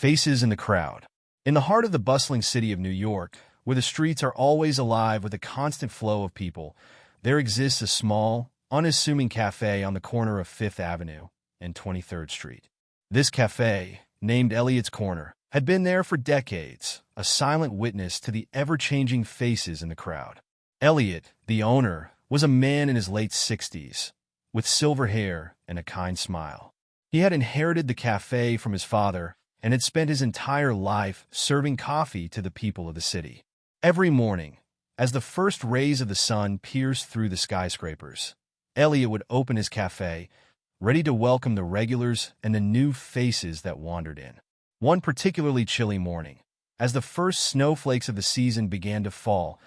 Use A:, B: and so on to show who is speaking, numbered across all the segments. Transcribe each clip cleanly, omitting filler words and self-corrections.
A: Faces in the crowd. In the heart of the bustling city of New York, where the streets are always alive with a constant flow of people, there exists a small, unassuming cafe on the corner of Fifth Avenue and 23rd Street. This cafe, named Eliot's Corner, had been there for decades, a silent witness to the ever-changing faces in the crowd. Eliot, the owner, was a man in his late 60s, with silver hair and a kind smile. He had inherited the cafe from his father and had spent his entire life serving coffee to the people of the city. Every morning, as the first rays of the sun pierced through the skyscrapers, Eliot would open his cafe, ready to welcome the regulars and the new faces that wandered in. One particularly chilly morning, as the first snowflakes of the season began to fall,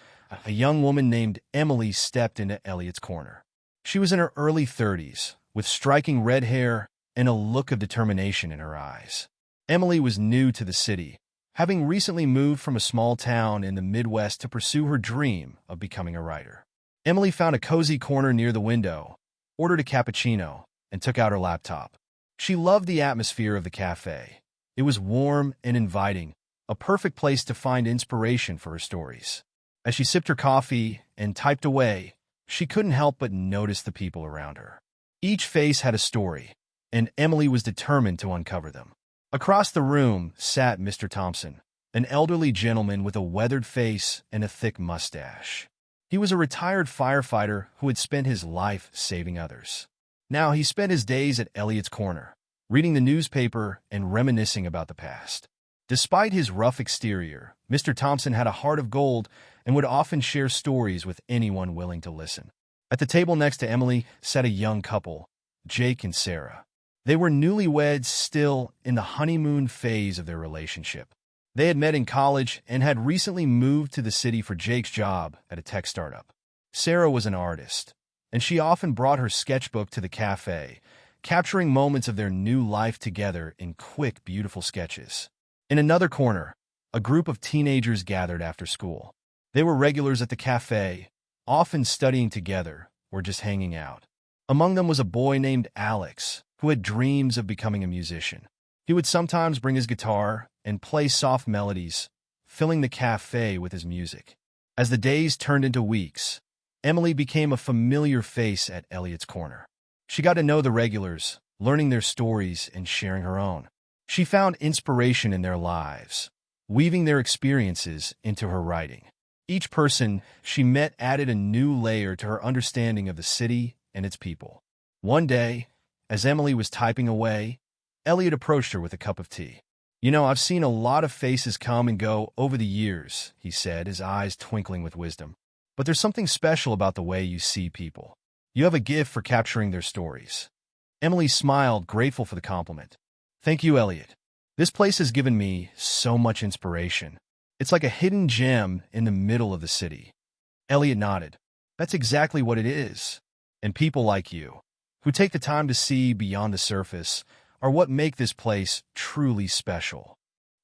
A: a young woman named Emily stepped into Eliot's Corner. She was in her early 30s, with striking red hair and a look of determination in her eyes. Emily was new to the city, having recently moved from a small town in the Midwest to pursue her dream of becoming a writer. Emily found a cozy corner near the window, ordered a cappuccino, and took out her laptop. She loved the atmosphere of the cafe. It was warm and inviting, a perfect place to find inspiration for her stories. As she sipped her coffee and typed away, she couldn't help but notice the people around her. Each face had a story, and Emily was determined to uncover them. Across the room sat Mr. Thompson, an elderly gentleman with a weathered face and a thick mustache. He was a retired firefighter who had spent his life saving others. Now he spent his days at Eliot's Corner, reading the newspaper and reminiscing about the past. Despite his rough exterior, Mr. Thompson had a heart of gold and would often share stories with anyone willing to listen. At the table next to Emily sat a young couple, Jake and Sarah. They were newlyweds, still in the honeymoon phase of their relationship. They had met in college and had recently moved to the city for Jake's job at a tech startup. Sarah was an artist, and she often brought her sketchbook to the cafe, capturing moments of their new life together in quick, beautiful sketches. In another corner, a group of teenagers gathered after school. They were regulars at the cafe, often studying together or just hanging out. Among them was a boy named Alex, who had dreams of becoming a musician. He would sometimes bring his guitar and play soft melodies, filling the cafe with his music. As the days turned into weeks, Emily became a familiar face at Eliot's Corner. She got to know the regulars, learning their stories and sharing her own. She found inspiration in their lives, weaving their experiences into her writing. Each person she met added a new layer to her understanding of the city and its people. One day, as Emily was typing away, Eliot approached her with a cup of tea. "You know, I've seen a lot of faces come and go over the years," he said, his eyes twinkling with wisdom. "But there's something special about the way you see people. You have a gift for capturing their stories." Emily smiled, grateful for the compliment. "Thank you, Eliot. This place has given me so much inspiration. It's like a hidden gem in the middle of the city." Eliot nodded. "That's exactly what it is. And people like you, who take the time to see beyond the surface, are what make this place truly special."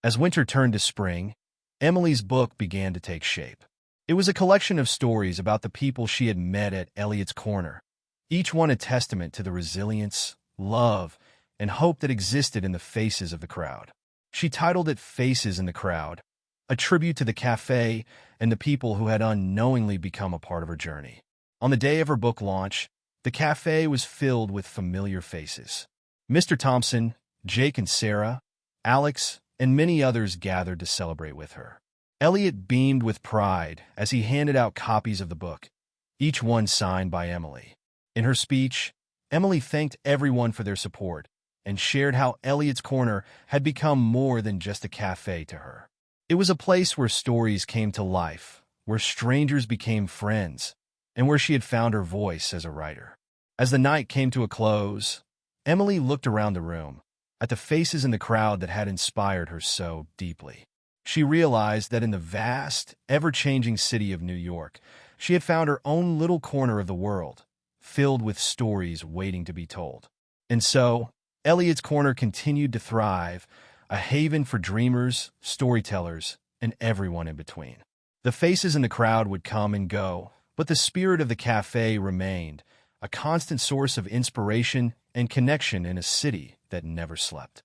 A: As winter turned to spring, Emily's book began to take shape. It was a collection of stories about the people she had met at Eliot's Corner, each one a testament to the resilience, love, and hope that existed in the faces of the crowd. She titled it Faces in the Crowd, a tribute to the cafe and the people who had unknowingly become a part of her journey. On the day of her book launch, the cafe was filled with familiar faces. Mr. Thompson, Jake and Sarah, Alex, and many others gathered to celebrate with her. Eliot beamed with pride as he handed out copies of the book, each one signed by Emily. In her speech, Emily thanked everyone for their support and shared how Eliot's Corner had become more than just a cafe to her. It was a place where stories came to life, where strangers became friends, and where she had found her voice as a writer. As the night came to a close, Emily looked around the room, at the faces in the crowd that had inspired her so deeply. She realized that in the vast, ever-changing city of New York, she had found her own little corner of the world, filled with stories waiting to be told. And so, Eliot's Corner continued to thrive, a haven for dreamers, storytellers, and everyone in between. The faces in the crowd would come and go, but the spirit of the cafe remained, a constant source of inspiration and connection in a city that never slept.